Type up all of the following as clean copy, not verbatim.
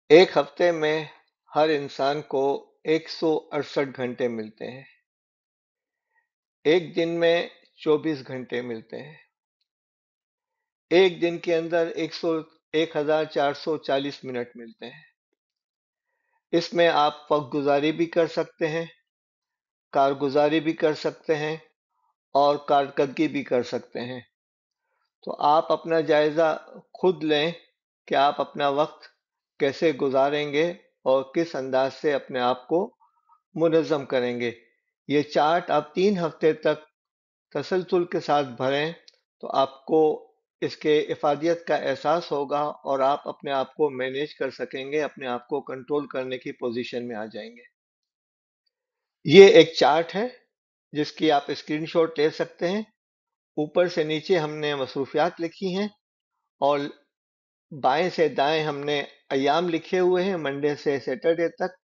एक हफ्ते में हर इंसान को 168 घंटे मिलते हैं। एक दिन में 24 घंटे मिलते हैं। एक दिन के अंदर 1440 मिनट मिलते हैं। इसमें आप वक्त गुजारी भी कर सकते हैं, कारगुजारी भी कर सकते हैं और कारकर्दगी भी कर सकते हैं। तो आप अपना जायजा खुद लें कि आप अपना वक्त कैसे गुजारेंगे और किस अंदाज से अपने आप को मुनज़्ज़म करेंगे। ये चार्ट आप 3 हफ्ते तक तसलसल के साथ भरें तो आपको इसके इफादियत का एहसास होगा और आप अपने आप को मैनेज कर सकेंगे, अपने आप को कंट्रोल करने की पोजीशन में आ जाएंगे। ये एक चार्ट है जिसकी आप स्क्रीनशॉट ले सकते हैं। ऊपर से नीचे हमने मसरूफियात लिखी हैं और बाएं से दाएं हमने अयाम लिखे हुए हैं, मंडे से सैटरडे तक।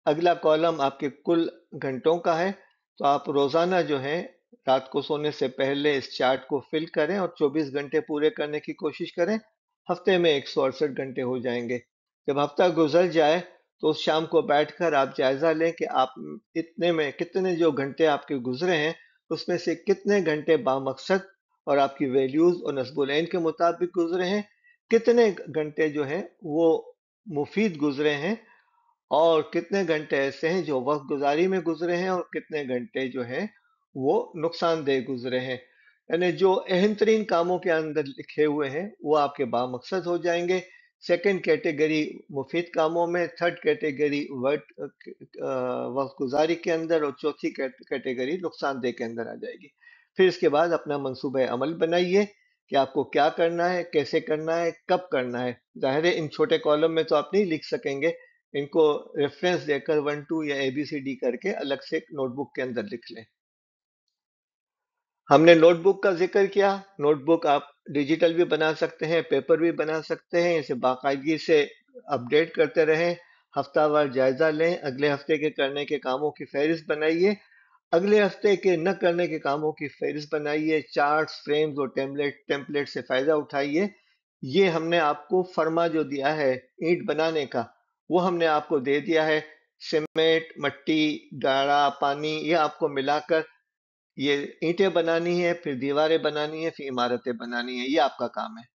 अगला कॉलम आपके कुल घंटों का है। तो आप रोजाना जो है रात को सोने से पहले इस चार्ट को फिल करें और 24 घंटे पूरे करने की कोशिश करें। हफ्ते में 168 घंटे हो जाएंगे। जब हफ्ता गुजर जाए तो उस शाम को बैठकर आप जायजा लें कि आप इतने में कितने जो घंटे आपके गुजरे हैं उसमें से कितने घंटे बामकसद और आपकी वैल्यूज और नस्बुलैन के मुताबिक गुजरे हैं, कितने घंटे जो हैं वो मुफीद गुजरे हैं और कितने घंटे ऐसे हैं जो वक्त गुजारी में गुजरे हैं और कितने घंटे जो हैं वो नुकसानदेह गुजरे हैं। यानी जो अहम तरीन कामों के अंदर लिखे हुए हैं वो आपके बामकसद हो जाएंगे। सेकंड कैटेगरी मुफीद कामों में, थर्ड कैटेगरी वक्त गुजारी के अंदर और चौथी कैटेगरी नुकसानदेह के अंदर आ जाएगी। फिर इसके बाद अपना मंसूबा अमल बनाइए कि आपको क्या करना है, कैसे करना है, कब करना है। जाहिर है इन छोटे कॉलम में तो आप नहीं लिख सकेंगे, इनको रेफरेंस देकर 1 2 या ABCD करके अलग से एक नोटबुक के अंदर लिख लें। हमने नोटबुक का जिक्र किया। नोटबुक आप डिजिटल भी बना सकते हैं, पेपर भी बना सकते हैं। इसे बाकायदगी से अपडेट करते रहें, हफ्तावार जायजा लें, अगले हफ्ते के करने के कामों की फहरिस्त बनाइए, अगले हफ्ते के न करने के कामों की फहरिस्त बनाइए, चार्ट्स, फ्रेम्स और टेम्पलेट से फायदा उठाइए। ये हमने आपको फर्मा जो दिया है ईंट बनाने का, वो हमने आपको दे दिया है। सीमेंट, मट्टी, गाड़ा, पानी, ये आपको मिलाकर ये ईंटें बनानी है, फिर दीवारें बनानी है, फिर इमारतें बनानी है। ये आपका काम है।